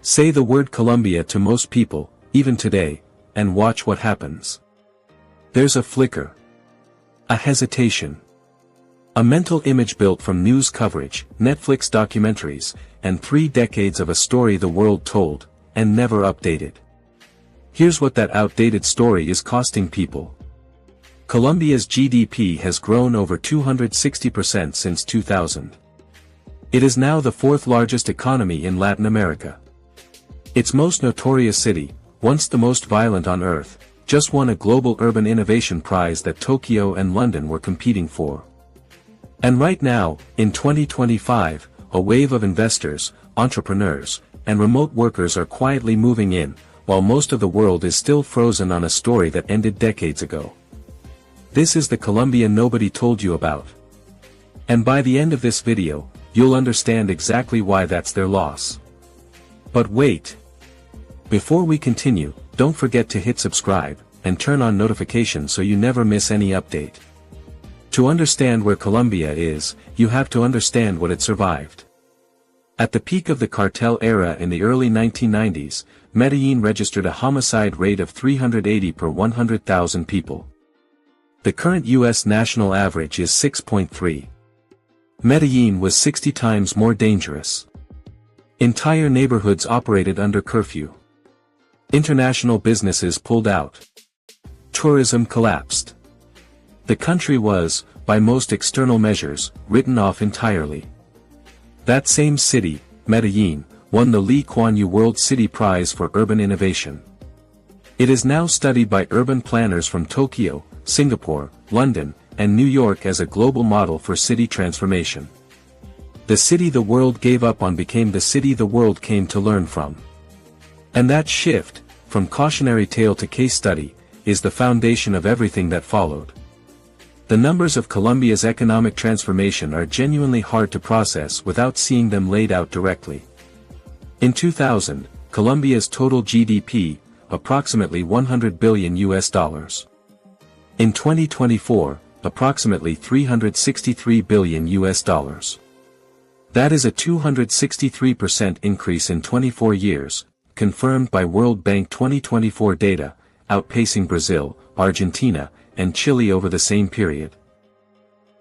Say the word Colombia to most people, even today, and watch what happens. There's a flicker. A hesitation. A mental image built from news coverage, Netflix documentaries, and 3 decades of a story the world told, and never updated. Here's what that outdated story is costing people. Colombia's GDP has grown over 260% since 2000. It is now the 4th largest economy in Latin America. Its most notorious city, once the most violent on earth, just won a global urban innovation prize that Tokyo and London were competing for. And right now, in 2025, a wave of investors, entrepreneurs, and remote workers are quietly moving in, while most of the world is still frozen on a story that ended decades ago. This is the Colombia nobody told you about. And by the end of this video, you'll understand exactly why that's their loss. But wait! Before we continue, don't forget to hit subscribe, and turn on notifications so you never miss any update. To understand where Colombia is, you have to understand what it survived. At the peak of the cartel era in the early 1990s, Medellín registered a homicide rate of 380 per 100,000 people. The current U.S. national average is 6.3. Medellín was 60 times more dangerous. Entire neighborhoods operated under curfew. International businesses pulled out. Tourism collapsed. The country was, by most external measures, written off entirely. That same city, Medellín, won the Lee Kuan Yew World City Prize for Urban Innovation. It is now studied by urban planners from Tokyo, Singapore, London, and New York as a global model for city transformation. The city the world gave up on became the city the world came to learn from. And that shift, from cautionary tale to case study, is the foundation of everything that followed. The numbers of Colombia's economic transformation are genuinely hard to process without seeing them laid out directly. In 2000, Colombia's total GDP, approximately $100 billion. In 2024, approximately $363 billion. That is a 263% increase in 24 years, confirmed by World Bank 2024 data, outpacing Brazil, Argentina, and Chile over the same period.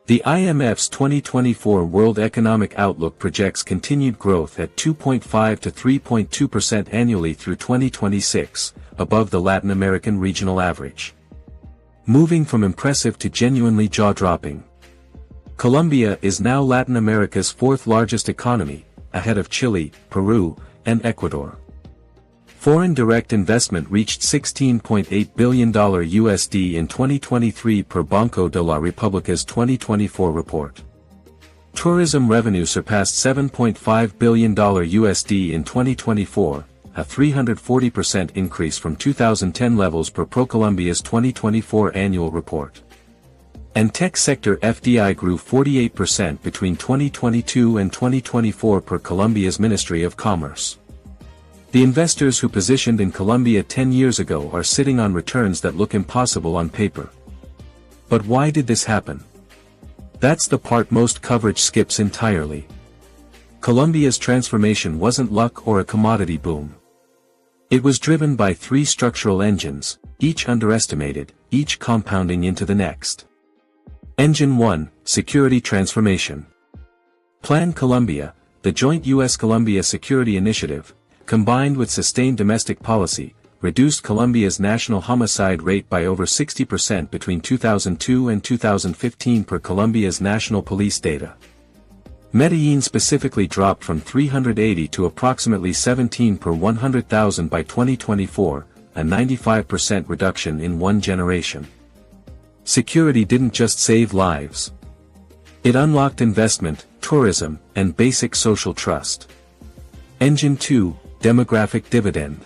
The IMF's 2024 World Economic Outlook projects continued growth at 2.5 to 3.2% annually through 2026, above the Latin American regional average. Moving from impressive to genuinely jaw-dropping. Colombia is now Latin America's 4th largest economy, ahead of Chile, Peru, and Ecuador. Foreign direct investment reached $16.8 billion USD in 2023 per Banco de la República's 2024 report. Tourism revenue surpassed $7.5 billion USD in 2024, a 340% increase from 2010 levels per ProColombia's 2024 annual report. And tech sector FDI grew 48% between 2022 and 2024 per Colombia's Ministry of Commerce. The investors who positioned in Colombia 10 years ago are sitting on returns that look impossible on paper. But why did this happen? That's the part most coverage skips entirely. Colombia's transformation wasn't luck or a commodity boom. It was driven by 3 structural engines, each underestimated, each compounding into the next. Engine 1, Security Transformation. Plan Colombia, the joint U.S.-Colombia security initiative, combined with sustained domestic policy, reduced Colombia's national homicide rate by over 60% between 2002 and 2015 per Colombia's national police data. Medellín specifically dropped from 380 to approximately 17 per 100,000 by 2024, a 95% reduction in one generation. Security didn't just save lives. It unlocked investment, tourism, and basic social trust. Engine 2, Demographic Dividend.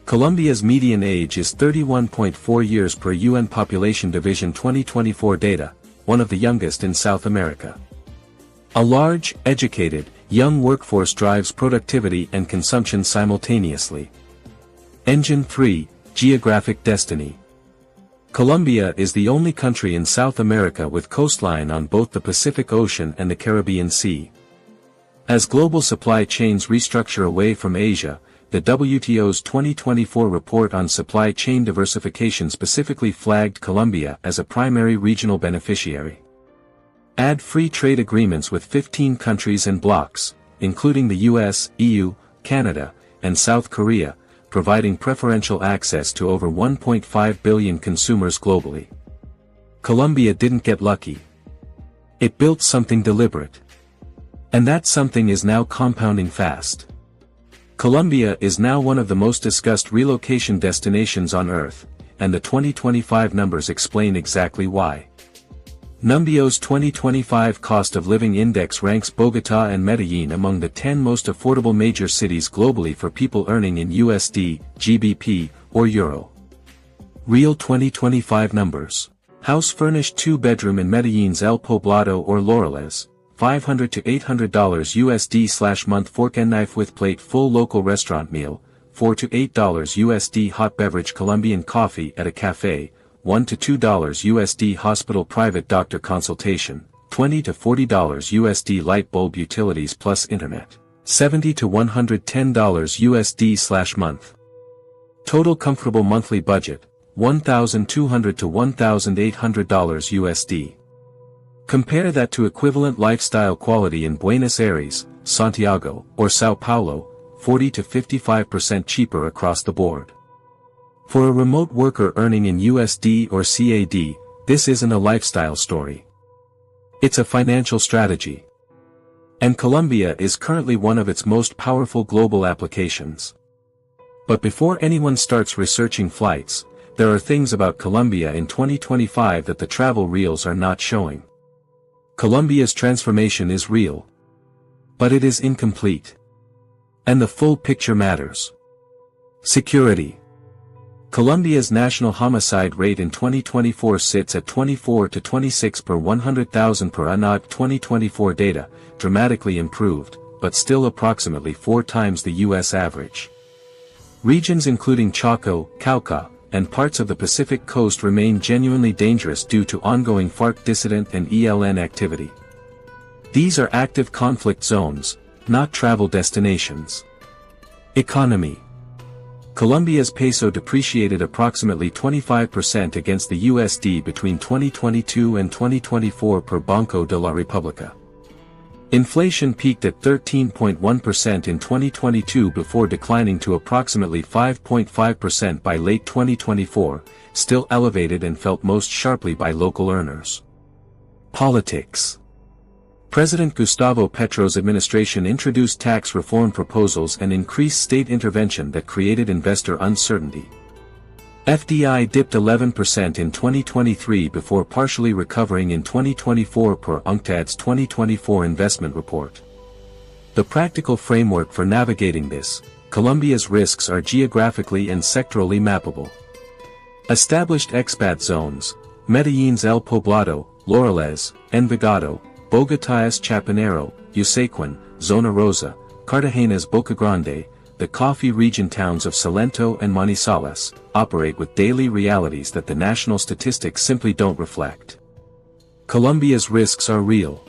Colombia's median age is 31.4 years per UN Population Division 2024 data, one of the youngest in South America. A large, educated, young workforce drives productivity and consumption simultaneously. Engine 3, Geographic Destiny. Colombia is the only country in South America with coastline on both the Pacific Ocean and the Caribbean Sea. As global supply chains restructure away from Asia, the WTO's 2024 report on supply chain diversification specifically flagged Colombia as a primary regional beneficiary. Add free trade agreements with 15 countries and blocs, including the US, EU, Canada, and South Korea, providing preferential access to over 1.5 billion consumers globally. Colombia didn't get lucky. It built something deliberate. And that something is now compounding fast. Colombia is now one of the most discussed relocation destinations on Earth, and the 2025 numbers explain exactly why. Numbio's 2025 Cost of Living Index ranks Bogotá and Medellín among the 10 most affordable major cities globally for people earning in USD, GBP, or Euro. Real 2025 numbers. House furnished 2-bedroom in Medellín's El Poblado or Laureles, $500 to $800 USD/month. Fork and knife with plate. Full local restaurant meal, $4 to $8 USD. Hot beverage Colombian coffee at a cafe, $1 to $2 USD. Hospital private doctor consultation, $20 to $40 USD. Light bulb utilities plus internet, $70 to $110 USD/month. Total comfortable monthly budget, $1,200 to $1,800 USD. Compare that to equivalent lifestyle quality in Buenos Aires, Santiago, or Sao Paulo, 40 to 55% cheaper across the board. For a remote worker earning in USD or CAD, this isn't a lifestyle story. It's a financial strategy. And Colombia is currently one of its most powerful global applications. But before anyone starts researching flights, there are things about Colombia in 2025 that the travel reels are not showing. Colombia's transformation is real. But it is incomplete. And the full picture matters. Security. Colombia's national homicide rate in 2024 sits at 24 to 26 per 100,000 per annum. 2024 data, dramatically improved, but still approximately 4 times the US average. Regions including Chaco, Cauca, and parts of the Pacific coast remain genuinely dangerous due to ongoing FARC dissident and ELN activity. These are active conflict zones, not travel destinations. Economy. Colombia's peso depreciated approximately 25% against the USD between 2022 and 2024 per Banco de la República. Inflation peaked at 13.1% in 2022 before declining to approximately 5.5% by late 2024, still elevated and felt most sharply by local earners. Politics. President Gustavo Petro's administration introduced tax reform proposals and increased state intervention that created investor uncertainty. FDI dipped 11% in 2023 before partially recovering in 2024 per UNCTAD's 2024 investment report. The practical framework for navigating this, Colombia's risks are geographically and sectorally mappable. Established expat zones, Medellín's El Poblado, Laureles, Envigado, Bogotá's Chapinero, Usaquén, Zona Rosa, Cartagena's Boca Grande, the coffee region towns of Salento and Manizales, operate with daily realities that the national statistics simply don't reflect. Colombia's risks are real.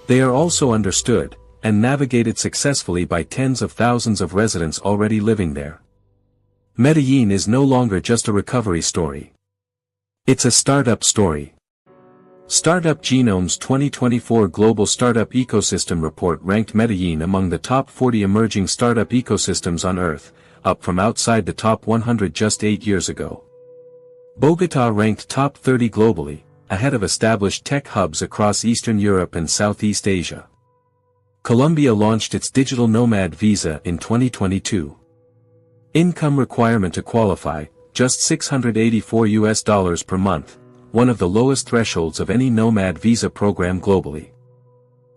They are also understood, and navigated successfully by tens of thousands of residents already living there. Medellín is no longer just a recovery story. It's a startup story. Startup Genome's 2024 Global Startup Ecosystem Report ranked Medellín among the top 40 emerging startup ecosystems on Earth, up from outside the top 100 just 8 years ago. Bogotá ranked top 30 globally, ahead of established tech hubs across Eastern Europe and Southeast Asia. Colombia launched its digital nomad visa in 2022. Income requirement to qualify, just $684 per month. One of the lowest thresholds of any nomad visa program globally.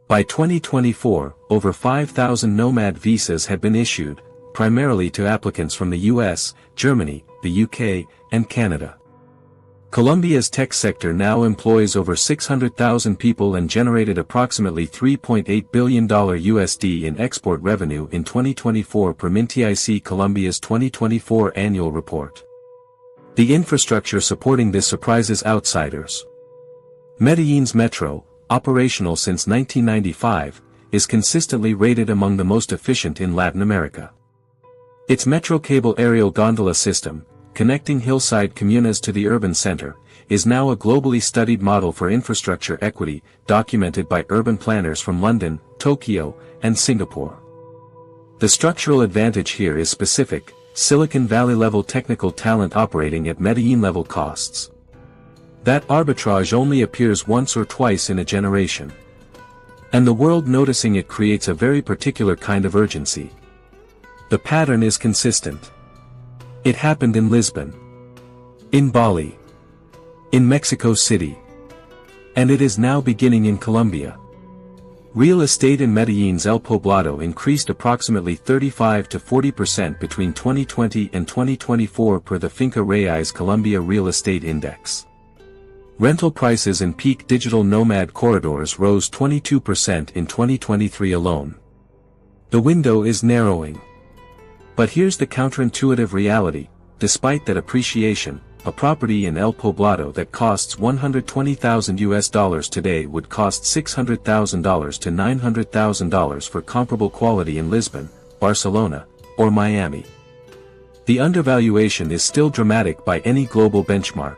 By 2024, over 5,000 nomad visas had been issued, primarily to applicants from the US, Germany, the UK, and Canada. Colombia's tech sector now employs over 600,000 people and generated approximately $3.8 billion USD in export revenue in 2024 per MINTIC. Colombia's 2024 annual report. The infrastructure supporting this surprises outsiders. Medellín's metro, operational since 1995, is consistently rated among the most efficient in Latin America. Its metro cable aerial gondola system, connecting hillside comunas to the urban center, is now a globally studied model for infrastructure equity, documented by urban planners from London, Tokyo, and Singapore. The structural advantage here is specific, Silicon Valley-level technical talent operating at Medellín-level costs. That arbitrage only appears once or twice in a generation. And the world noticing it creates a very particular kind of urgency. The pattern is consistent. It happened in Lisbon, in Bali, in Mexico City, and it is now beginning in Colombia. Real estate in Medellín's El Poblado increased approximately 35 to 40% between 2020 and 2024 per the Finca Reais Colombia Real Estate Index. Rental prices in peak digital nomad corridors rose 22% in 2023 alone. The window is narrowing. But here's the counterintuitive reality: despite that appreciation, a property in El Poblado that costs $120,000 today would cost $600,000 to $900,000 for comparable quality in Lisbon, Barcelona, or Miami. The undervaluation is still dramatic by any global benchmark.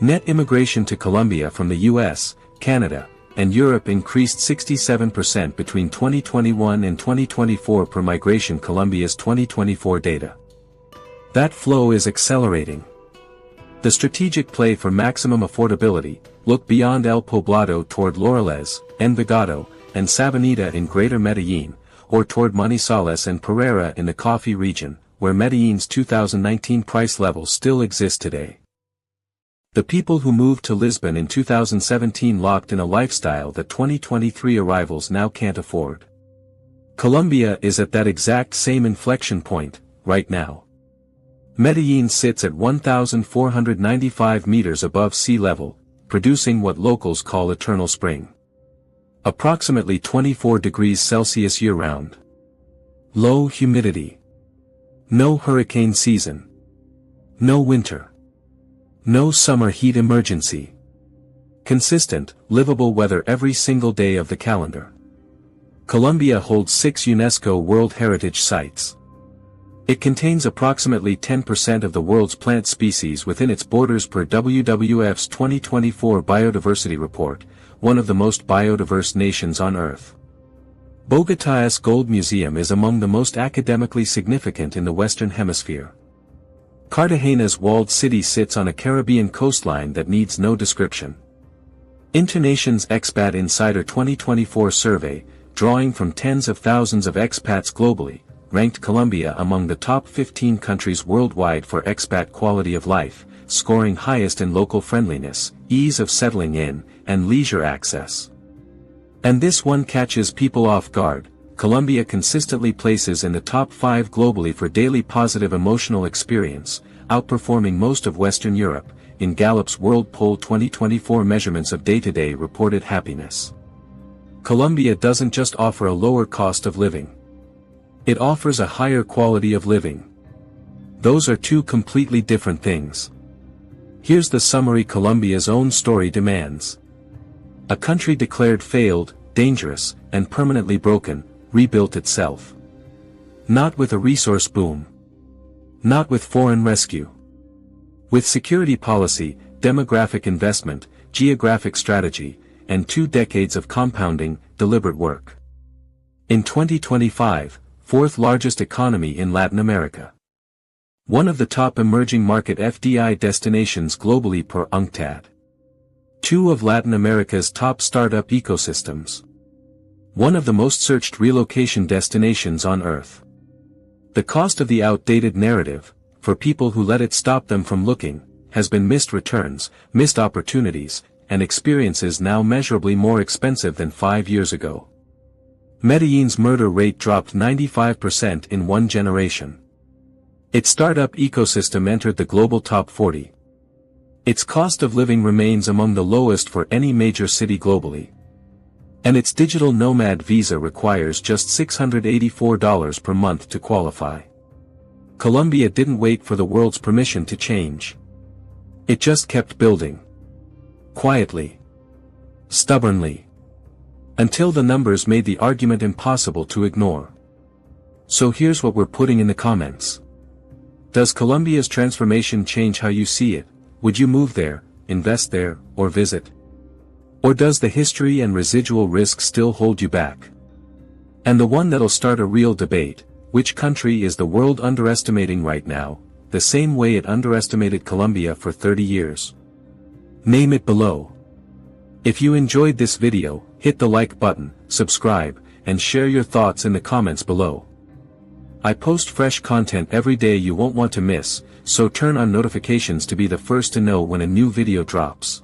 Net immigration to Colombia from the US, Canada, and Europe increased 67% between 2021 and 2024 per Migration Colombia's 2024 data. That flow is accelerating. The strategic play for maximum affordability: look beyond El Poblado toward Laureles, Envigado, and Sabaneta in Greater Medellín, or toward Manizales and Pereira in the Coffee region, where Medellín's 2019 price levels still exist today. The people who moved to Lisbon in 2017 locked in a lifestyle that 2023 arrivals now can't afford. Colombia is at that exact same inflection point, right now. Medellín sits at 1,495 meters above sea level, producing what locals call eternal spring. Approximately 24 degrees Celsius year-round. Low humidity. No hurricane season. No winter. No summer heat emergency. Consistent, livable weather every single day of the calendar. Colombia holds 6 UNESCO World Heritage Sites. It contains approximately 10% of the world's plant species within its borders per WWF's 2024 Biodiversity Report, one of the most biodiverse nations on Earth. Bogotá's Gold Museum is among the most academically significant in the Western Hemisphere. Cartagena's walled city sits on a Caribbean coastline that needs no description. Internation's Expat Insider 2024 survey, drawing from tens of thousands of expats globally, ranked Colombia among the top 15 countries worldwide for expat quality of life, scoring highest in local friendliness, ease of settling in, and leisure access. And this one catches people off guard. Colombia consistently places in the top 5 globally for daily positive emotional experience, outperforming most of Western Europe, in Gallup's World Poll 2024 measurements of day-to-day reported happiness. Colombia doesn't just offer a lower cost of living. It offers a higher quality of living. Those are two completely different things. Here's the summary Colombia's own story demands. A country declared failed, dangerous, and permanently broken, rebuilt itself. Not with a resource boom. Not with foreign rescue. With security policy, demographic investment, geographic strategy, and 2 decades of compounding, deliberate work. In 2025, 4th largest economy in Latin America. One of the top emerging market FDI destinations globally per UNCTAD. 2 of Latin America's top startup ecosystems. One of the most searched relocation destinations on Earth. The cost of the outdated narrative, for people who let it stop them from looking, has been missed returns, missed opportunities, and experiences now measurably more expensive than 5 years ago. Medellín's murder rate dropped 95% in 1 generation. Its startup ecosystem entered the global top 40. Its cost of living remains among the lowest for any major city globally. And its digital nomad visa requires just $684 per month to qualify. Colombia didn't wait for the world's permission to change. It just kept building. Quietly. Stubbornly. Until the numbers made the argument impossible to ignore. So here's what we're putting in the comments. Does Colombia's transformation change how you see it? Would you move there, invest there, or visit? Or does the history and residual risk still hold you back? And the one that'll start a real debate, which country is the world underestimating right now, the same way it underestimated Colombia for 30 years? Name it below. If you enjoyed this video, hit the like button, subscribe, and share your thoughts in the comments below. I post fresh content every day you won't want to miss, so turn on notifications to be the first to know when a new video drops.